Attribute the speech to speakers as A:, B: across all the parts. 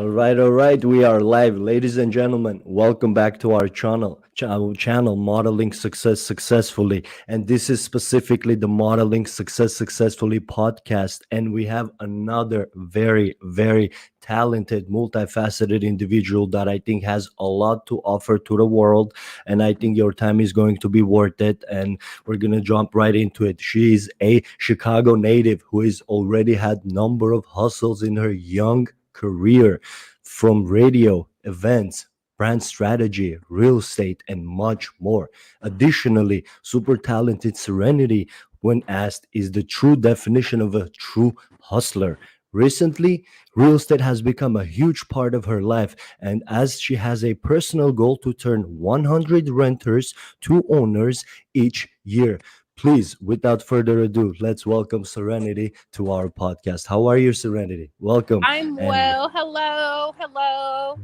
A: All right. We are live, ladies and gentlemen. Welcome back to our channel, Modeling Success Successfully. And this is specifically the Modeling Success Successfully podcast. And we have another very, very talented, multifaceted individual that I think has a lot to offer to the world. And I think your time is going to be worth it. And we're gonna jump right into it. She is a Chicago native who has already had number of hustles in her young career, from radio, events, brand strategy, real estate, and much more. Additionally, super talented Serenity, when asked, is the true definition of a true hustler. Recently, real estate has become a huge part of her life, and as she has a personal goal to turn 100 renters to owners each year. Please, without further ado, let's welcome Serenity to our podcast. How are you, Serenity? Welcome.
B: I'm
A: And
B: well. Hello. Hello.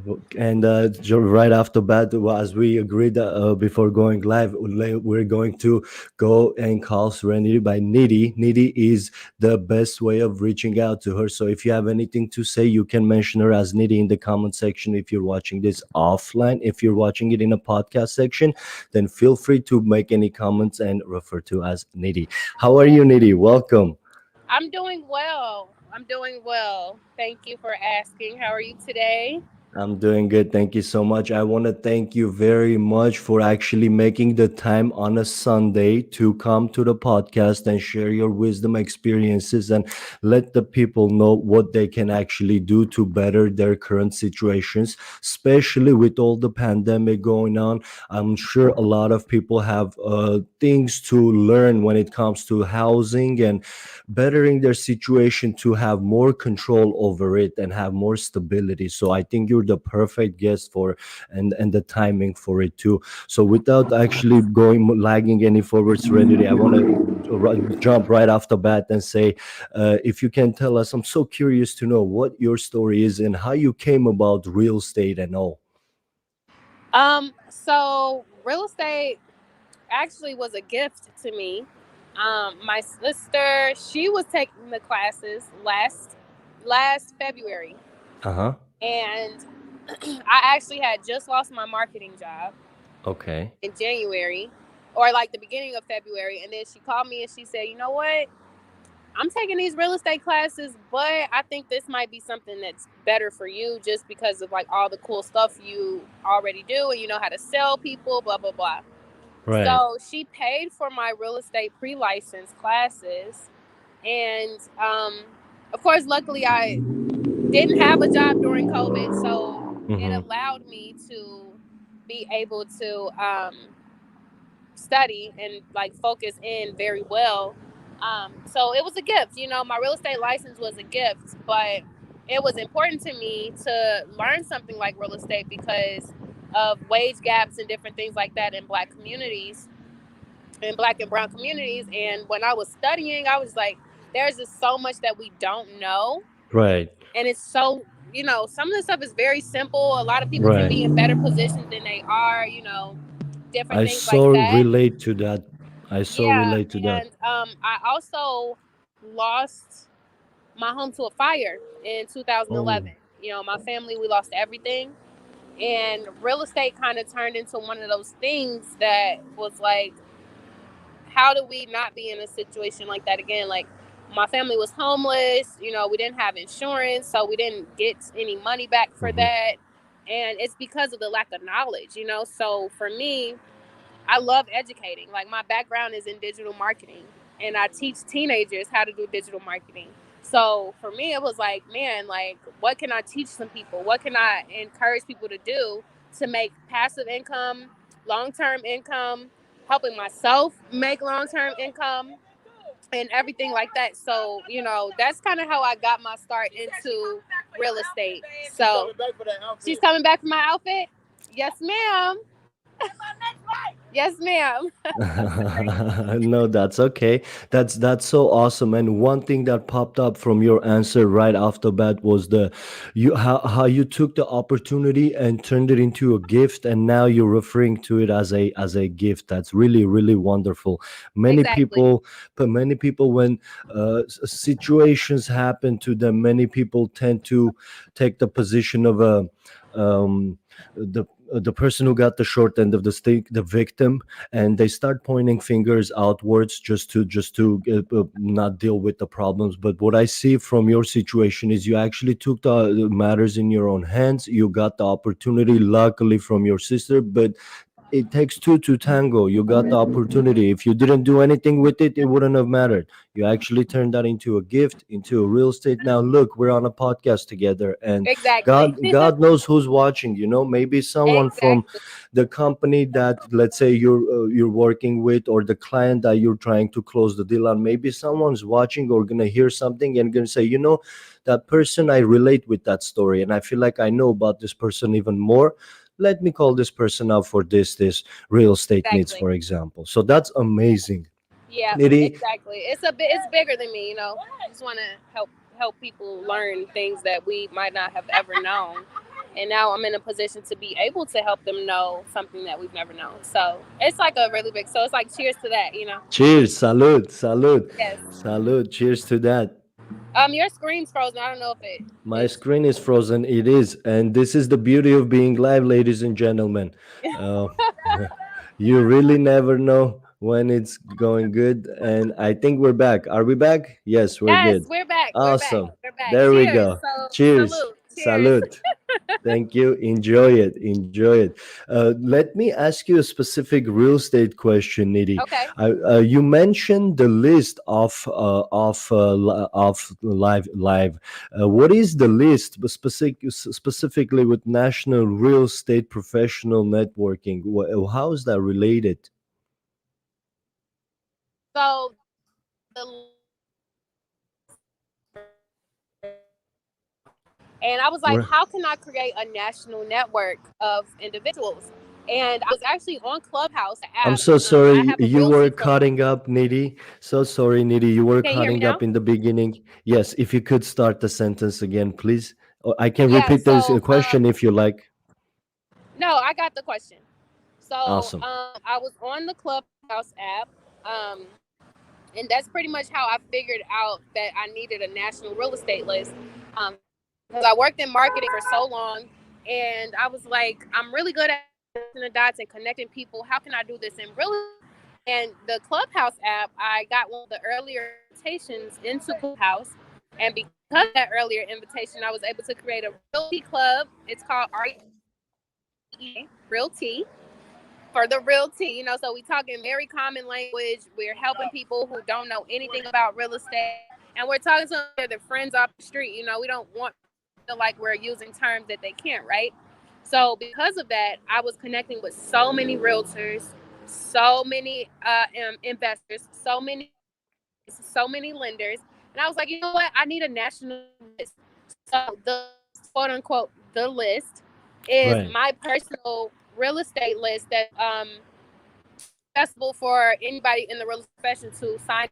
A: right off the bat, well, as we agreed before going live, we're going to go and call Serenity by Nidhi. Nidhi is the best way of reaching out to her. So if you have anything to say, you can mention her as Nidhi in the comment section. If you're watching this offline, if you're watching it in a podcast section, then feel free to make any comments and refer to as Nidhi. How are you, Nidhi? Welcome.
B: I'm doing well. I'm doing well. Thank you for asking. How are you today?
A: I'm doing good. Thank you so much. I want to thank you very much for actually making the time on a Sunday to come to the podcast and share your wisdom experiences and let the people know what they can actually do to better their current situations, especially with all the pandemic going on. I'm sure a lot of people have things to learn when it comes to housing and bettering their situation to have more control over it and have more stability. So I think you're the perfect guest for and the timing for it too. So without actually going lagging any forward, Serenity, I want to jump right off the bat and say, if you can tell us, I'm so curious to know what your story is and how you came about real estate and all.
B: So real estate actually was a gift to me. My sister, she was taking the classes last February,
A: Uh-huh.
B: and I actually had just lost my marketing job
A: Okay.
B: in January, or like the beginning of February, and then she called me and she said, "You know what? I'm taking these real estate classes, but I think this might be something that's better for you just because of like all the cool stuff you already do and you know how to sell people, blah, blah, blah."
A: Right.
B: So she paid for my real estate pre-license classes. And of course, luckily, I didn't have a job during COVID. So it
A: Mm-hmm.
B: allowed me to be able to study and like focus in very well. So it was a gift. You know, my real estate license was a gift, but it was important to me to learn something like real estate because of wage gaps and different things like that in black communities, in black and brown communities. And when I was studying, I was like, there's just so much that we don't know.
A: Right.
B: And it's so, you know, some of the stuff is very simple. A lot of people can
A: Right.
B: be in better positions than they are, you know, different
A: I
B: things like
A: so
B: that.
A: relate to that. I so
B: Yeah,
A: relate to that.
B: and I also lost my home to a fire in
A: Oh.
B: 2011. You know, my family, we lost everything, and real estate kind of turned into one of those things that was like, how do we not be in a situation like that again? Like, my family was homeless. You know, we didn't have insurance, so we didn't get any money back for
A: Mhm.
B: that, and it's because of the lack of knowledge. You know, so for me, I love educating. Like, my background is in digital marketing, and I teach teenagers how to do digital marketing. So for me, it was like, man, like, what can I teach some people? What can I encourage people to do to make passive income, long term income, helping myself make long term income, and everything like that. So, you know, that's kind of how I got my start into real estate. So, she's coming back for my outfit? Yes, ma'am. Yes, ma'am. Agreed.
A: No, that's okay. That's so awesome. And one thing that popped up from your answer right off the bat was the you how you took the opportunity and turned it into a gift, and now you're referring to it as a gift. That's really really wonderful. Many
B: Exactly.
A: people, but many people when situations happen to them, many people tend to take the position of a the person who got the short end of the stick, the victim, and they start pointing fingers outwards just to not deal with the problems. But what I see from your situation is you actually took the matters in your own hands. You got the opportunity, luckily, from your sister, but it takes two to tango. You got the opportunity. If you didn't do anything with it, it wouldn't have mattered. You actually turned that into a gift, into a real estate. Now look, we're on a podcast together, and
B: Exactly.
A: God knows who's watching. Maybe someone from
B: Exactly.
A: the company that, let's say, you're working with, or the client that you're trying to close the deal on. Maybe someone's watching or gonna hear something and gonna say, that person, I relate with that story, and I feel like I know about this person even more. Let me call this person out for this real estate needs,
B: Exactly.
A: for example. So that's amazing.
B: Yeah,
A: Nitty.
B: exactly. It's bigger than me, you know. I just want to help people learn things that we might not have ever known. And now I'm in a position to be able to help them know something that we've never known. So it's like a really big. So it's like cheers to that, you know.
A: Cheers, salute, salute,
B: Yes.
A: salute. Cheers to that.
B: Your screen's frozen. I don't know if it
A: My
B: is.
A: screen is frozen. It is, and this is the beauty of being live, ladies and gentlemen. Uh, you really never know when it's going good, and I think we're back. Are we back? Yes, we're
B: Yes,
A: good.
B: we're back. We're back.
A: Awesome.
B: We're back.
A: There we
B: Cheers.
A: go.
B: So
A: Cheers.
B: salute. Cheers.
A: Salute. Thank you. Enjoy it. Enjoy it. Let me ask you a specific real estate question, Nidhi.
B: Okay.
A: You mentioned the list of live. What is the list, but specifically with National Real Estate Professional Networking? How is that related?
B: So the and I was like,
A: Right.
B: how can I create a national network of individuals? And I was actually on Clubhouse
A: I'm
B: app.
A: so
B: I
A: sorry.
B: have a
A: You
B: realty
A: were
B: club.
A: cutting up, Nidhi. So sorry, Nidhi. You were
B: Can you hear me
A: cutting
B: now?
A: up in the beginning. Yes, if you could start the sentence again, please. Or I can
B: Yeah.
A: repeat this
B: So
A: question if you like.
B: no, I got the question. So
A: Awesome.
B: I was on the Clubhouse app. Um, and that's pretty much how I figured out that I needed a national real estate list. Because I worked in marketing for so long, and I was like, I'm really good at connecting the dots and connecting people. How can I do this in real estate? And the Clubhouse app, I got one of the earlier invitations into Clubhouse, and because of that earlier invitation, I was able to create a realty club. It's called Realty for the real tea, you know. So we talk in very common language. We're helping people who don't know anything about real estate, and we're talking to their friends off the street. You know, we don't want to feel like we're using terms that they can't, right? So because of that, I was connecting with so many realtors, so many investors, so many lenders, and I was like, you know what? I need a national list. So the quote unquote the list is
A: Right.
B: my personal real estate list that accessible for anybody in the real estate profession to sign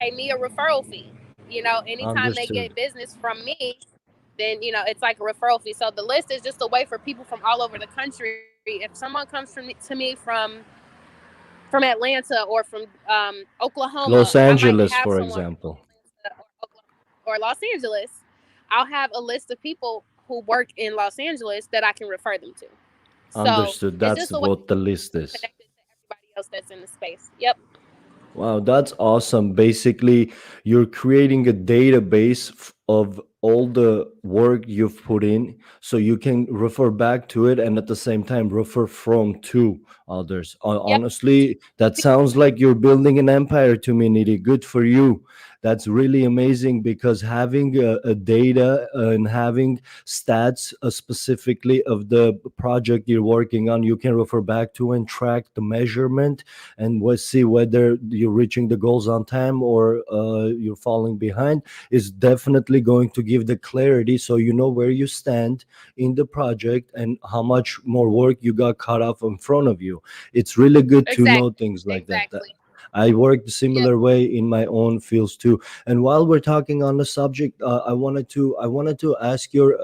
B: pay me a referral fee. You know, anytime they
A: Understood.
B: get business from me, then you know it's like a referral fee. So the list is just a way for people from all over the country. If someone comes to me from Atlanta or from Oklahoma,
A: Los
B: I might
A: Angeles,
B: have
A: for
B: someone
A: example.
B: from Atlanta or Los Angeles. I'll have a list of people who work in Los Angeles that I can refer them to. So
A: Understood.
B: it's
A: That's
B: just a way
A: what the list
B: to
A: is.
B: connect it to everybody else that's in the space. Yep.
A: Wow, that's awesome. Basically, you're creating a database of all the work you've put in so you can refer back to it, and at the same time refer from to others.
B: Yep.
A: Honestly, that sounds like you're building an empire to me, Nidhi. Good for you. That's really amazing, because having a data and having stats specifically of the project you're working on, you can refer back to and track the measurement, and see whether you're reaching the goals on time, or you're falling behind, is definitely going to give the clarity, so you know where you stand in the project and how much more work you got cut off in front of you. It's really good to know
B: Exactly.
A: things like that.
B: Exactly.
A: I worked a
B: Yep.
A: similar way in my own fields too. And while we're talking on the subject, I wanted to ask your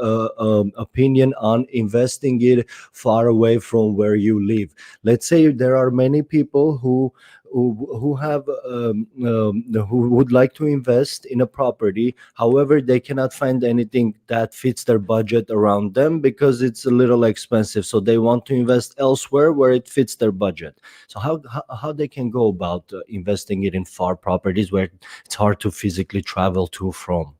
A: opinion on investing it far away from where you live. Let's say there are many people who have who would like to invest in a property. However, they cannot find anything that fits their budget around them because it's a little expensive. So they want to invest elsewhere where it fits their budget. So how they can go about investing it in far properties where it's hard to physically travel to from?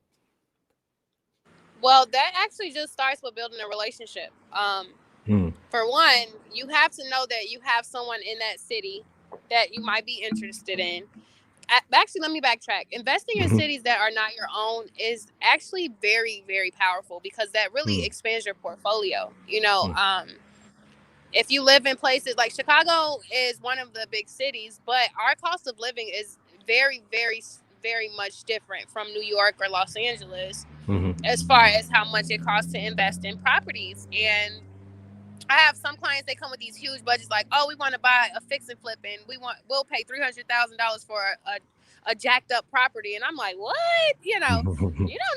B: Well, that actually just starts with building a relationship.
A: Hmm.
B: For one, you have to know that you have someone in that city that you might be interested in. Actually, let me backtrack. Investing in
A: Mhm.
B: cities that are not your own is actually very, very powerful because that really
A: Hmm.
B: expands your portfolio. You know,
A: Hmm.
B: if you live in places like Chicago is one of the big cities, but our cost of living is very, very, very much different from New York or Los Angeles
A: Hmm.
B: as far as how much it costs to invest in properties. And I have some clients, they come with these huge budgets like, oh, we want to buy a fix and flip and we'll pay $300,000 for a jacked up property. And I'm like, what? You don't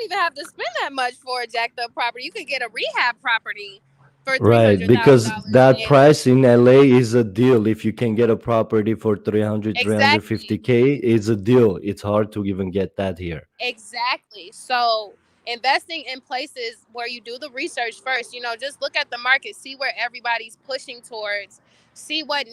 B: even have to spend that much for a jacked up property. You can get a rehab property for three
A: Right,
B: hundred thousand
A: because
B: dollars
A: that
B: And
A: price in LA is a deal. If you can get a property for 300,
B: exactly.
A: 350K, it's a deal. It's hard to even get that here.
B: Exactly. So investing in places where you do the research first, just look at the market, see where everybody's pushing towards, see what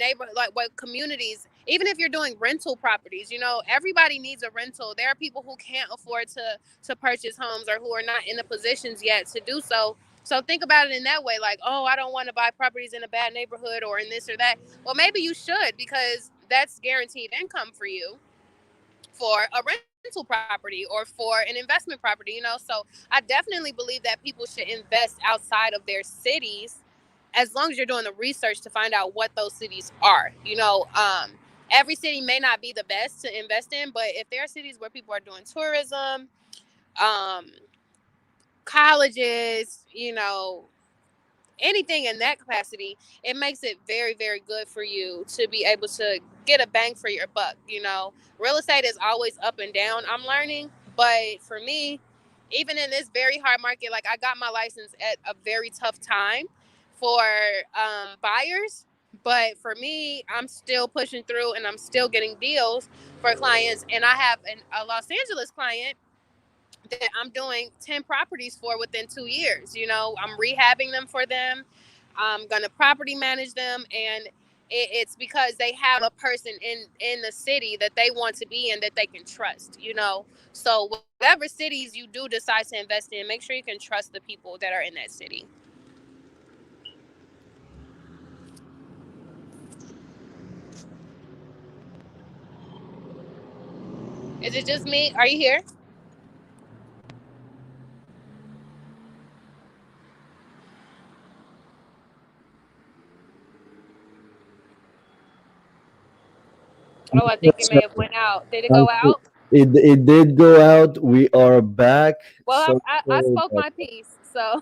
B: what communities, even if you're doing rental properties, everybody needs a rental. There are people who can't afford to purchase homes or who are not in the positions yet to do so. So think about it in that way, like, oh, I don't want to buy properties in a bad neighborhood or in this or that. Well, maybe you should because that's guaranteed income for you for a rental property or for an investment property, So I definitely believe that people should invest outside of their cities as long as you're doing the research to find out what those cities are. Every city may not be the best to invest in, but if there are cities where people are doing tourism, um, colleges, anything in that capacity, it makes it very, very good for you to be able to get a bang for your buck. Real estate is always up and down, I'm learning. But for me, even in this very hard market, like I got my license at a very tough time for buyers. But for me, I'm still pushing through and I'm still getting deals for clients. And I have a Los Angeles client that I'm doing 10 properties for within 2 years. I'm rehabbing them for them. I'm going to property manage them. And it's because they have a person in the city that they want to be in that they can trust. So whatever cities you do decide to invest in, make sure you can trust the people that are in that city. Is it just me? Are you here? Oh, I think it
A: Yes,
B: may have went out. Did it
A: I
B: go
A: see.
B: out?
A: It did go out. We are back.
B: Well,
A: So
B: I
A: sorry
B: spoke
A: about
B: my piece. So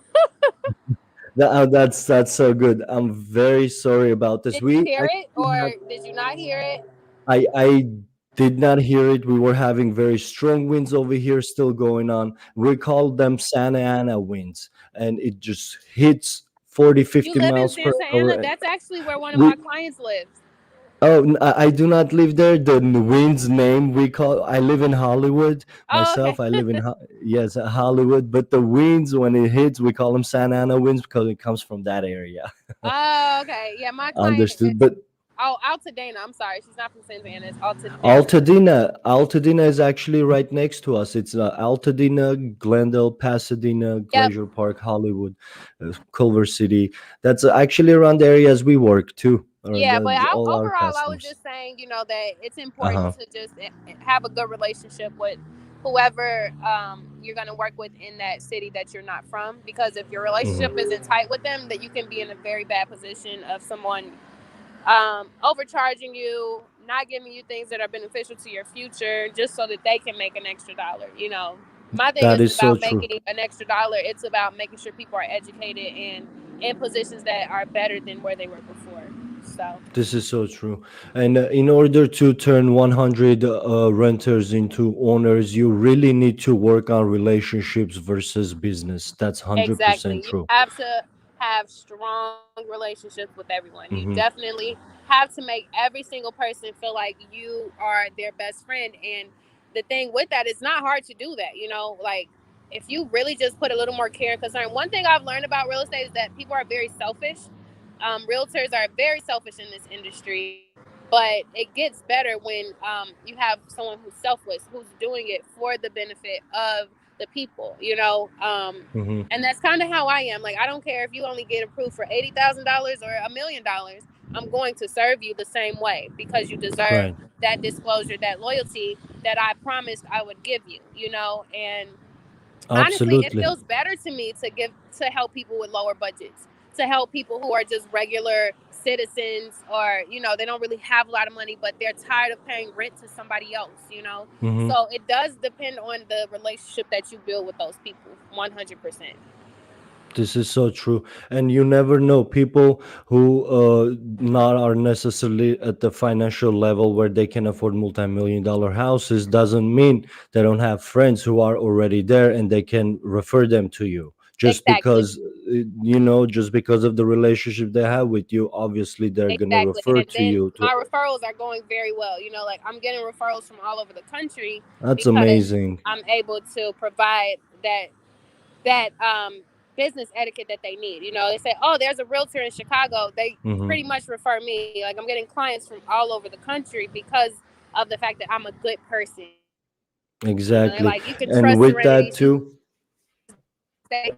A: that. That's so good. I'm very sorry about this.
B: did you
A: We
B: hear it
A: actually
B: or
A: have.
B: did you not hear it?
A: I did not hear it. We were having very strong winds over here still going on. We call them Santa Ana winds, and it just hits 40,
B: You
A: 50
B: live in
A: miles per
B: Santa
A: hour.
B: Ana?
A: And
B: That's actually where one of my
A: we
B: clients lives.
A: I do not live there. The wind's name we call. I live in Hollywood
B: Oh,
A: myself.
B: okay.
A: I live in yes, Hollywood. But the winds, when it hits, we call them Santa Ana winds because it comes from that area.
B: Oh, okay. Yeah, my client
A: Understood.
B: is
A: But
B: Altadena. I'm sorry, she's not from Santa Ana. It's Altadena.
A: Altadena is actually right next to us. It's Altadena, Glendale, Pasadena,
B: Yep.
A: Glacier Park, Hollywood, Culver City. That's actually around the areas we work too. Or
B: Yeah, but
A: all our
B: overall, I was
A: customers.
B: just saying, that it's
A: Uh
B: important
A: huh.
B: to just have a good relationship with whoever you're going to work with in that city that you're not from, because if your relationship
A: Hmm.
B: isn't tight with them, that you can be in a very bad position of someone overcharging you, not giving you things that are beneficial to your future just so that they can make an extra dollar. You know, my thing
A: That
B: isn't
A: is so
B: about
A: true.
B: making an extra dollar. It's about making sure people are educated and in positions that are better than where they were before. So
A: This is so true. And in order to turn 100 renters into owners, you really need to work on relationships versus business. That's
B: exactly.
A: 100%
B: You
A: true.
B: have to have strong relationships with everyone. You
A: Hmm.
B: definitely have to make every single person feel like you are their best friend. And the thing with that, it's not hard to do that. You know, like if you really just put a little more care and concern. One thing I've learned about real estate is that people are very selfish. Realtors are very selfish in this industry, but it gets better when you have someone who's selfless, who's doing it for the benefit of the people, you know.
A: Hmm.
B: And that's kind of how I am. Like, I don't care if you only get approved for $80,000 or $1 million. I'm going to serve you the same way because you deserve
A: Right.
B: that disclosure, that loyalty that I promised I would give you, you know. And honestly, it
A: Absolutely.
B: feels better to me to help people with lower budgets, to help people who are just regular citizens, or they don't really have a lot of money but they're tired of paying rent to somebody else,
A: Hmm.
B: so it does depend on the relationship that you build with those people, 100%.
A: This is so true. And you never know, people who not are necessarily at the financial level where they can afford multi-million dollar houses doesn't mean they don't have friends who are already there and they can refer them to you. Just
B: Exactly.
A: because just because of the relationship they have with you, obviously they're gonna
B: Exactly.
A: refer
B: And
A: to
B: then
A: you to.
B: my referrals are going very well. Like I'm getting referrals from all over the country
A: That's
B: because
A: amazing.
B: I'm able to provide that business etiquette that they need. They say, "Oh, there's a realtor in Chicago." They
A: Hmm.
B: pretty much refer me. Like I'm getting clients from all over the country because of the fact that I'm a good person. And they're
A: Exactly.
B: like, "You can
A: And
B: trust
A: with
B: Serenity.
A: that
B: She's
A: too,
B: gonna stay."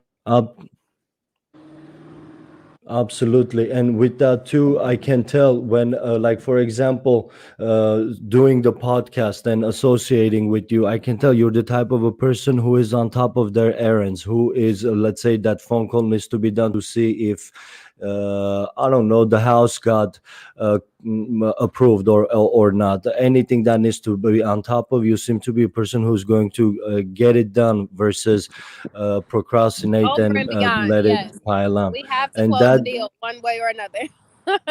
A: absolutely. And with that too, I can tell when, like, for example, doing the podcast and associating with you, I can tell you're the type of a person who is on top of their errands, who is, let's say, that phone call needs to be done to see if, I don't know, the house got approved or not. Anything that needs to be on top of, you seem to be a person who's going to get it done versus procrastinate
B: Over
A: and
B: and beyond.
A: let it
B: Yes,
A: pile on.
B: we have to
A: And
B: close
A: that,
B: the deal one way or another.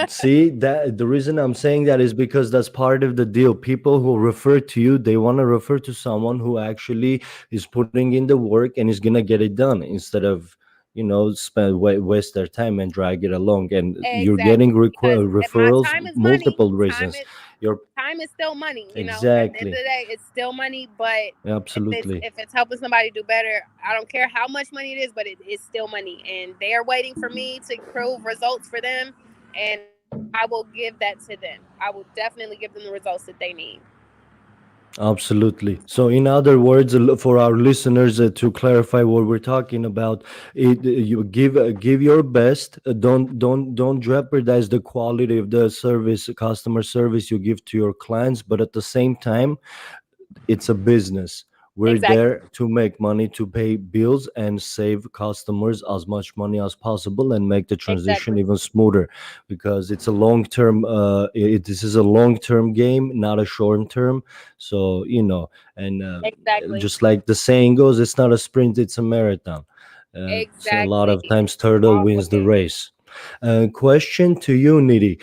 A: see, that the reason I'm saying that is because that's part of the deal. People who refer to you, they want to refer to someone who actually is putting in the work and is gonna get it done instead of waste their time and drag it along. And you're getting
B: Exactly, because my
A: referrals
B: time is money.
A: multiple
B: Time
A: reasons.
B: is
A: You're
B: time is still money. At the end of
A: exactly,
B: the day, it's still money. But if it's
A: absolutely.
B: if it's helping somebody do better, I don't care how much money it is, but it is still money, and they are waiting for me to prove results for them, and I will give that to them. I will definitely give them the results that they need.
A: Absolutely. So, in other words, for our listeners, to clarify what we're talking about, you give your best. Don't jeopardize the quality of the service, customer service you give to your clients. But at the same time, it's a business. We're
B: Exactly.
A: there to make money, to pay bills, and save customers as much money as possible, and make the transition
B: Exactly.
A: even smoother. Because it's a long term. This is a long term game, not a short term. So and
B: Exactly.
A: just like the saying goes, it's not a sprint; it's a marathon. So a lot
B: Exactly.
A: of times, turtle wins the
B: Always.
A: race. Question to you, Nidhi.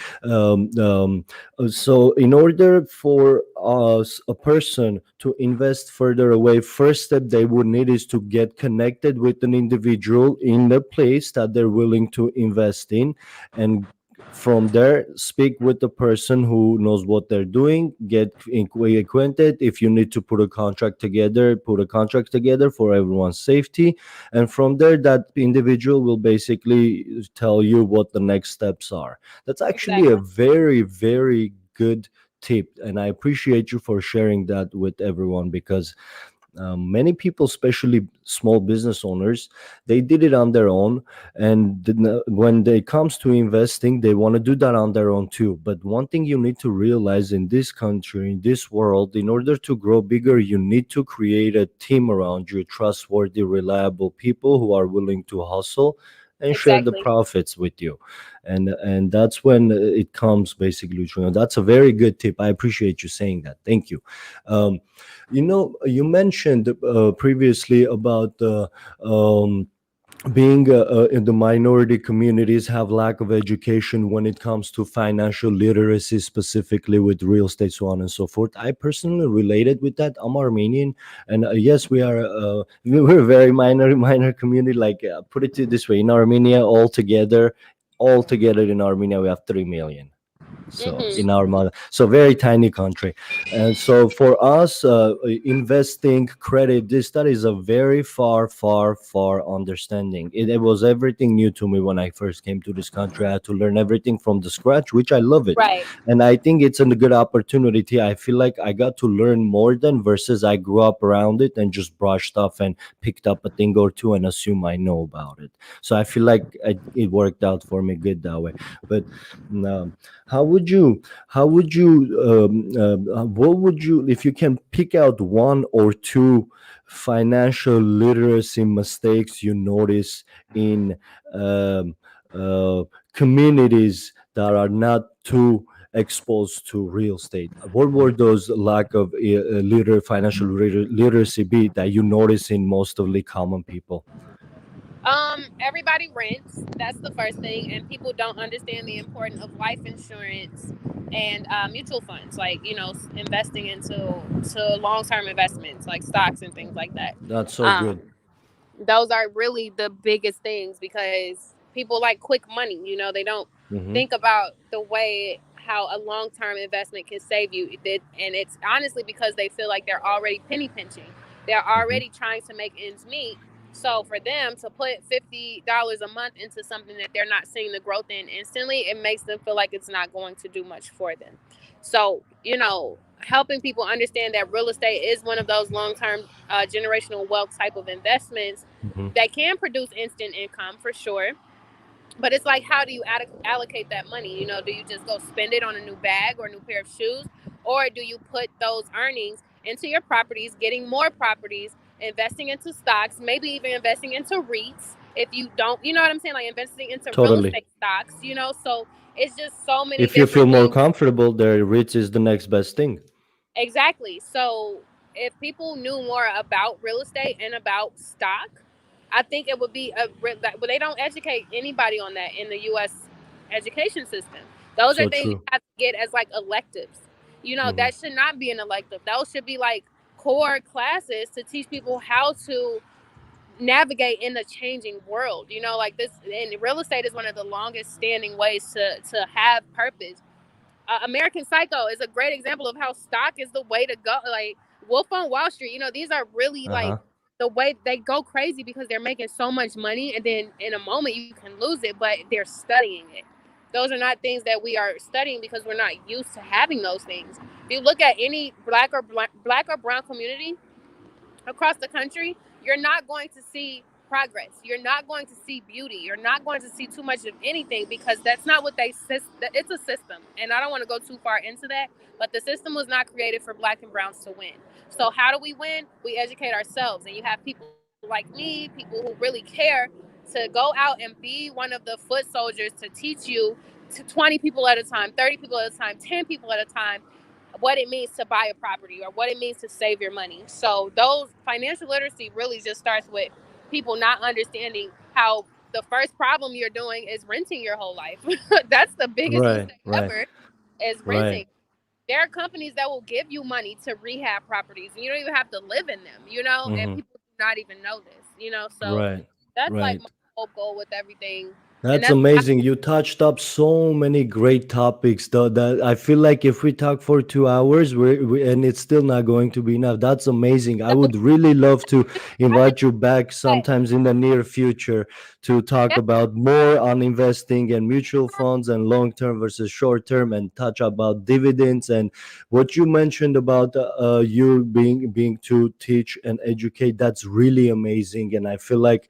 A: So, in order for us, a person to invest further away, first step they would need is to get connected with an individual in the place that they're willing to invest in, and from there speak with the person who knows what they're doing, get acquainted. If you need to put a contract together, put a contract together for everyone's safety, and from there that individual will basically tell you what the next steps are. That's actually a
B: Exactly.
A: very, very good tip, and I appreciate you for sharing that with everyone, because Many people, especially small business owners, they did it on their own, and when it comes to investing, they want to do that on their own too. But one thing you need to realize in this country, in this world, in order to grow bigger, you need to create a team around you, trustworthy, reliable people who are willing to hustle and share the
B: Exactly.
A: profits with you. And that's when it comes basically true. And that's a very good tip. I appreciate you saying that. Thank you. You mentioned previously about being in the minority communities have lack of education when it comes to financial literacy, specifically with real estate, so on and so forth. I personally related with that. I'm Armenian, and yes, we're a very minor community. Like put it this way: in Armenia, altogether in Armenia, we have 3 million. So
B: Mhm.
A: in our mother, so very tiny country. And so for us, investing, credit, that is a very far understanding. It was everything new to me when I first came to this country. I had to learn everything from the scratch, which I love it.
B: Right.
A: And I think it's a good opportunity. I feel like I got to learn more than versus I grew up around it and just brushed off and picked up a thing or two and assume I know about it. So I feel like it worked out for me good that way. But um, how would you what would you, if you can pick out one or two financial literacy mistakes you notice in um, uh, communities that are not too exposed to real estate, what were those lack of financial literacy be that you notice in most of the common people?
B: Everybody rents. That's the first thing, and people don't understand the importance of life insurance and mutual funds, like investing into long term investments like stocks and things like that.
A: That's so
B: Um,
A: good.
B: those are really the biggest things because people like quick money. They don't
A: Hmm.
B: think about the way how a long term investment can save you. And it's honestly because they feel like they're already penny pinching. They're
A: Hmm.
B: already trying to make ends meet. So for them to put $50 a month into something that they're not seeing the growth in instantly, it makes them feel like it's not going to do much for them. So, helping people understand that real estate is one of those long term generational wealth type of investments
A: Hmm.
B: that can produce instant income for sure. But it's like, how do you allocate that money? Do you just go spend it on a new bag or a new pair of shoes? Or do you put those earnings into your properties, getting more properties, investing into stocks, maybe even investing into REITs if you don't, you know what I'm saying? Like investing into real
A: Totally.
B: estate stocks. So it's just so many
A: If you feel
B: different
A: more
B: things.
A: comfortable, the rich is the next best thing.
B: Exactly. So if people knew more about real estate and about stock, I think it would be but they don't educate anybody on that in the U.S. education system. Those are
A: So
B: things you
A: true.
B: have to get as like electives.
A: Hmm.
B: That should not be an elective. Those should be like core classes to teach people how to navigate in the changing world. Like this, and real estate is one of the longest standing ways to have purpose. American Psycho is a great example of how stock is the way to go. Like Wolf on Wall Street, these are really like
A: Uh-huh.
B: the way they go crazy because they're making so much money, and then in a moment you can lose it, but they're studying it. Those are not things that we are studying because we're not used to having those things. If you look at any black or brown community, across the country, you're not going to see progress. You're not going to see beauty. You're not going to see too much of anything because that's not what it's a system. And I don't want to go too far into that, but the system was not created for black and browns to win. So how do we win? We educate ourselves. And you have people like me, people who really care, to go out and be one of the foot soldiers to teach you to 20 people at a time, 30 people at a time, 10 people at a time what it means to buy a property or what it means to save your money. So those financial literacy really just starts with people not understanding how the first problem you're doing is renting your whole life. That's the biggest
A: Right,
B: mistake
A: right,
B: ever, is
A: right.
B: renting. There are companies that will give you money to rehab properties and you don't even have to live in them, and
A: Hmm.
B: people do not even know this. So
A: Right,
B: that's like
A: right.
B: my whole goal with everything. And
A: That's
B: that's what
A: amazing. You touched up so many great topics. Though that I feel like if we talk for 2 hours, and it's still not going to be enough. That's amazing. I
B: I,
A: would really love to
B: I think
A: invite you back
B: that,
A: sometimes in the near future to talk
B: yeah,
A: about more on investing and mutual funds and long term versus short term, and touch about dividends and what you mentioned about you being to teach and educate. That's really amazing, and I feel like.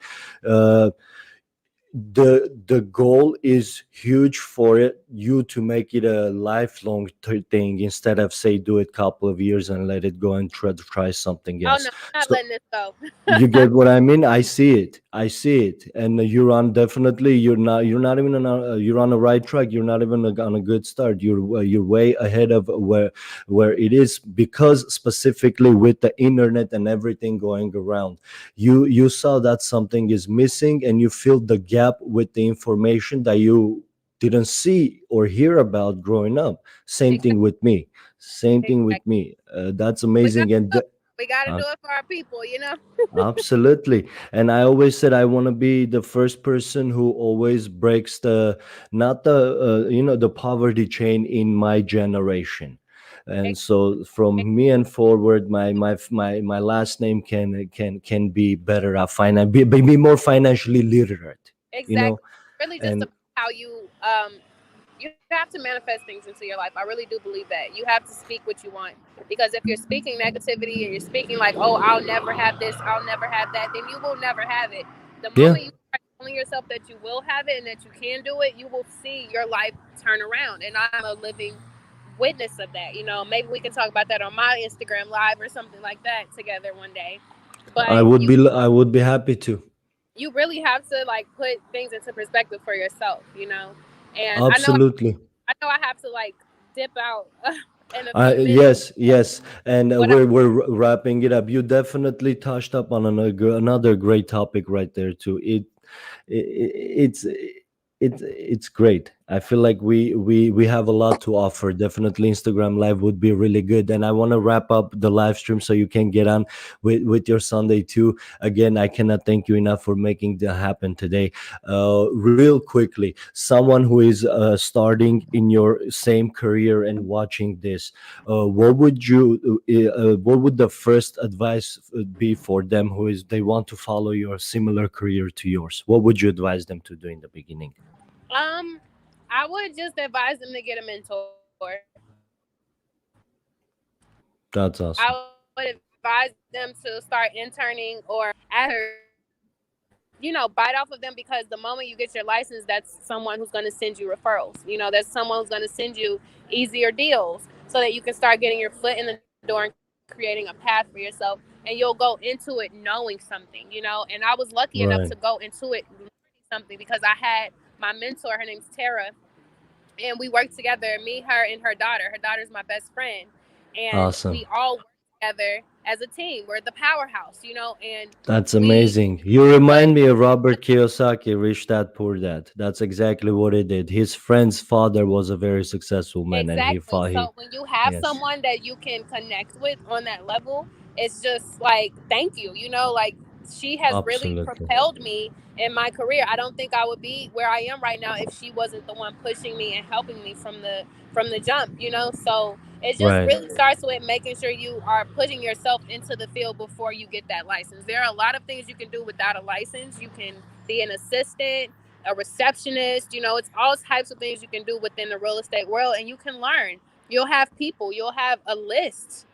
A: The goal is huge for it you to make it a lifelong thing instead of say do it couple of years and let it go and try something
B: oh
A: else.
B: no, I'm not
A: So
B: letting this go.
A: you get what I mean? I see it. I see it. And you're on definitely. You're not even on you're on the right track. You're not even on a good start. You're way ahead of where it is, because specifically with the internet and everything going around, you saw that something is missing, and you filled the gap with the information that you didn't see or hear about growing up. Same
B: Exactly.
A: thing with me. Same thing with
B: Exactly.
A: me. That's
B: We got
A: amazing.
B: to do it. We got to
A: Uh,
B: do it for our people, you know?
A: Absolutely. And I always said I want to be the first person who always breaks the not the the poverty chain in my generation. And so from me and forward, my last name can be better at be more financially literate, you know.
B: Exactly. Really just
A: And
B: about how you have to manifest things into your life. I really do believe that. You have to speak what you want. Because if you're speaking negativity and you're speaking like, "Oh, I'll never have this, I'll never have that," then you will never have it. The
A: yeah,
B: moment you start telling yourself that you will have it and that you can do it, you will see your life turn around. And I'm a living witness of that. You know, maybe we can talk about that on my Instagram live or something like that together one day. But
A: I would be happy to.
B: you really have to like put things into perspective for yourself, you know. And
A: Absolutely.
B: I know I have to like dip out in a few minutes.
A: Yes, yes, and
B: What I
A: we're wrapping it up. You definitely touched up on another great topic right there too. It's great. I feel like we have a lot to offer. Definitely, Instagram Live would be really good. And I want to wrap up the live stream so you can get on with your Sunday too. Again, I cannot thank you enough for making that happen today. Real quickly, someone who is starting in your same career and watching this, what would the first advice be for them who is they want to follow your similar career to yours? What would you advise them to do in the beginning?
B: um I would just advise them to get a mentor.
A: That's awesome.
B: I would advise them to start interning or bite off of them, because the moment you get your license, that's someone who's going to send you referrals. That's someone who's going to send you easier deals so that you can start getting your foot in the door and creating a path for yourself. And you'll go into it knowing something. And I was lucky enough to go
A: Right.
B: into it learning something because I had my mentor, her name's Tara, and we worked together, me, her, and her daughter. Her daughter's my best friend. And
A: Awesome.
B: we all work together as a team. We're the powerhouse, and
A: That's
B: we
A: amazing. You
B: put
A: remind me of Robert Kiyosaki, Rich Dad Poor Dad. That's exactly what he did. His friend's father was a very successful man, and he
B: exactly.
A: fought. He
B: So when you have
A: Yes,
B: someone that you can connect with on that level, it's just like, thank you, like she has really
A: absolutely.
B: propelled me in my career. I don't think I would be where I am right now if she wasn't the one pushing me and helping me from the jump. So it just
A: Right.
B: really starts with making sure you are putting yourself into the field before you get that license. There are a lot of things you can do without a license. You can be an assistant, a receptionist. It's all types of things you can do within the real estate world, and you can learn. You'll have people, you'll have a list.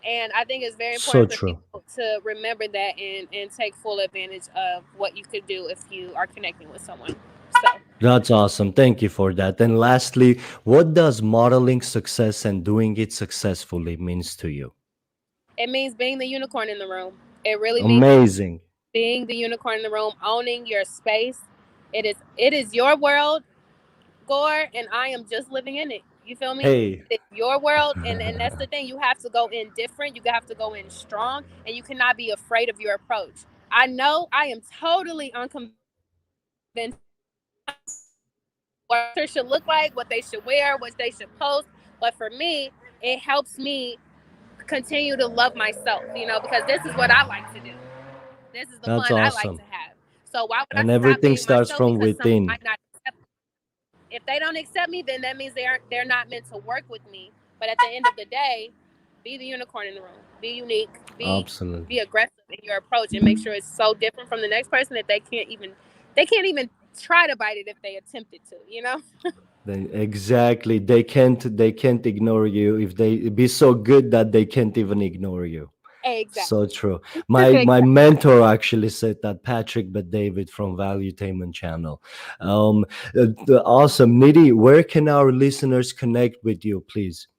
B: And I think it's very
A: So
B: important for
A: true.
B: people to remember that and take full advantage of what you could do if you are connecting with someone. So
A: That's awesome. Thank you for that. And lastly, what does modeling success and doing it successfully means to you?
B: it means being the unicorn in the room. It really means
A: Amazing.
B: being the unicorn in the room, owning your space. It is your world, Gore, and I am just living in it. You feel me?
A: Hey.
B: It's your world, and that's the thing. You have to go in different. You have to go in strong, and you cannot be afraid of your approach. I know I am totally unconventional. What should look like, what they should wear, what they should post. But for me, it helps me continue to love myself, because this is what I like to do. This is the
A: That's
B: fun I like
A: awesome.
B: to have. So why would I
A: And
B: stop
A: everything
B: being
A: starts
B: myself
A: from
B: because someone
A: within.
B: might not accept me? If they don't accept me, then that means they're not meant to work with me. But at the end of the day, be the unicorn in the room. Be unique. Be
A: Absolutely.
B: aggressive in your approach and make sure it's so different from the next person that they can't even try to bite it if they attempted to, you know?
A: Exactly. They can't ignore you if they be so good that they can't even ignore you. So
B: Exactly.
A: true. My
B: Exactly.
A: mentor actually said that, Patrick, but David from Valuetainment Channel. Awesome. Nidhi, where can our listeners connect with you, please?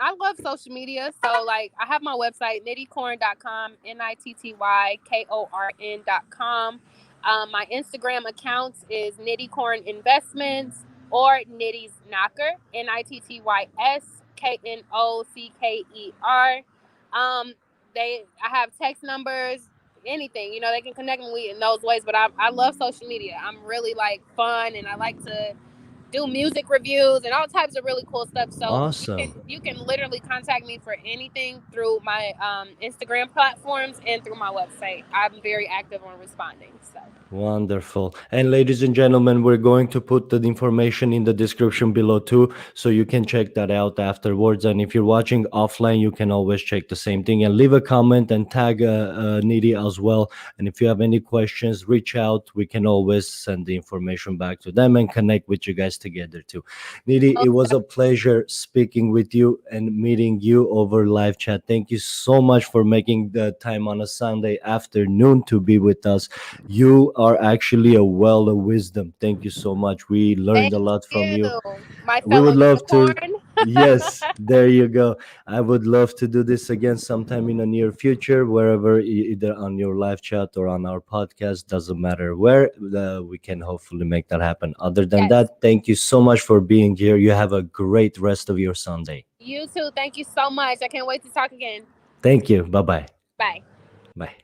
B: I love social media. So like I have my website, nittycorn.com, nittykorn.com. My Instagram account is nittycorn investments or nitty's knocker, nittysknocker. I have text numbers, anything, they can connect me with in those ways. But I love social media. I'm really like fun and I like to do music reviews and all types of really cool stuff. So
A: Awesome.
B: you can literally contact me for anything through my Instagram platforms and through my website. I'm very active on responding. So
A: Wonderful. And ladies and gentlemen, we're going to put the information in the description below too, so you can check that out afterwards. And if you're watching offline, you can always check the same thing and leave a comment and tag Nidhi as well. And if you have any questions, reach out. We can always send the information back to them and connect with you guys together too. Nidhi, it was a pleasure speaking with you and meeting you over live chat. Thank you so much for making the time on a Sunday afternoon to be with us. You are actually a well of wisdom. Thank you so much. We learned
B: thank
A: a lot from
B: you,
A: you.
B: my
A: We
B: fellow
A: would love to.
B: unicorn.
A: Yes, there you go. I would love to do this again sometime in the near future, wherever, either on your live chat or on our podcast, doesn't matter where, we can hopefully make that happen. Other than
B: Yes.
A: that, thank you so much for being here. You have a great rest of your Sunday.
B: You too. Thank you so much. I can't wait to talk again.
A: Thank you. Bye bye.
B: Bye.
A: Bye.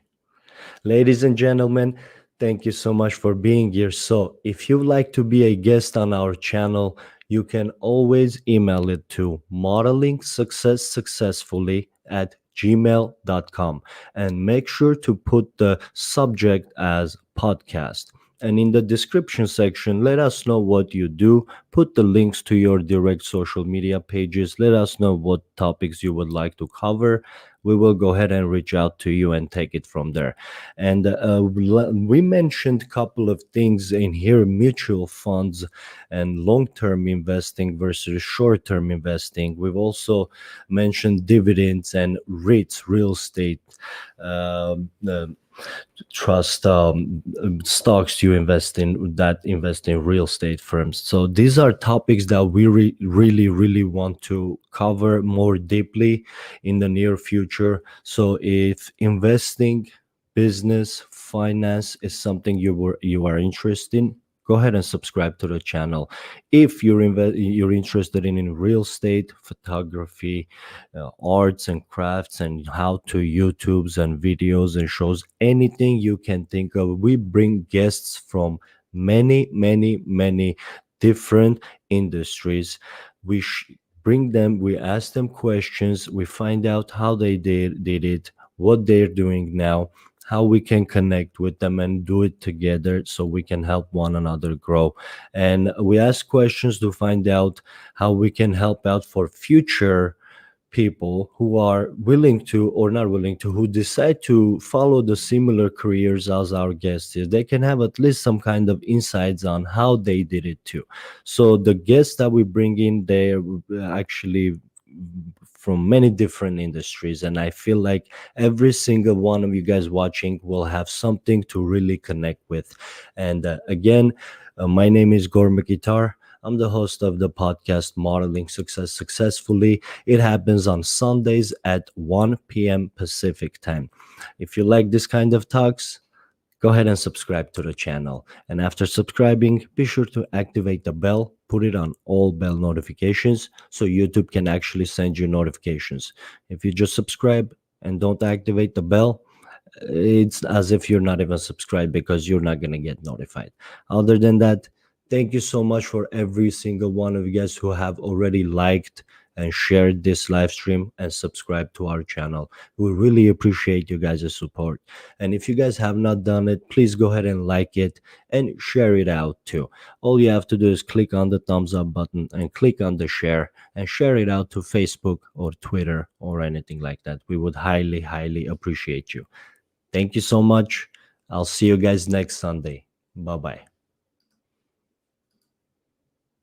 A: Ladies and gentlemen, thank you so much for being here. So, if you'd like to be a guest on our channel, you can always email it to modelingsuccesssuccessfully@gmail.com and make sure to put the subject as podcast. And in the description section, let us know what you do. Put the links to your direct social media pages. Let us know what topics you would like to cover. We will go ahead and reach out to you and take it from there. And we mentioned a couple of things in here: mutual funds and long-term investing versus short-term investing. We've also mentioned dividends and REITs, real estate, uh, trust, stocks you invest in, that invest in real estate firms. So these are topics that we really want to cover more deeply in the near future. So if investing, business, finance is something you are interested in, go ahead and subscribe to the channel. If you're interested in real estate, photography, arts and crafts, and how to YouTubes and videos and shows, anything you can think of, we bring guests from many different industries. We bring them, we ask them questions, we find out how they did it, what they're doing now, how we can connect with them and do it together so we can help one another grow. And we ask questions to find out how we can help out for future people who are willing to, or not willing to, who decide to follow the similar careers as our guests is. They can have at least some kind of insights on how they did it too. So the guests that we bring in, they're actually from many different industries, and I feel like every single one of you guys watching will have something to really connect with. And again, my name is Gorma Guitar. I'm the host of the podcast Modeling Success Successfully. It happens on Sundays at 1 p.m. Pacific time. If you like this kind of talks, go ahead and subscribe to the channel. And after subscribing, be sure to activate the bell, put it on all bell notifications so YouTube can actually send you notifications. If you just subscribe and don't activate the bell, it's as if you're not even subscribed, because you're not going to get notified. Other than that, thank you so much for every single one of you guys who have already liked and share this live stream and subscribe to our channel. We really appreciate you guys' support. And if you guys have not done it, please go ahead and like it and share it out too. All you have to do is click on the thumbs up button and click on the share and share it out to Facebook or Twitter or anything like that. We would highly, highly appreciate you. Thank you so much. I'll see you guys next Sunday. Bye bye.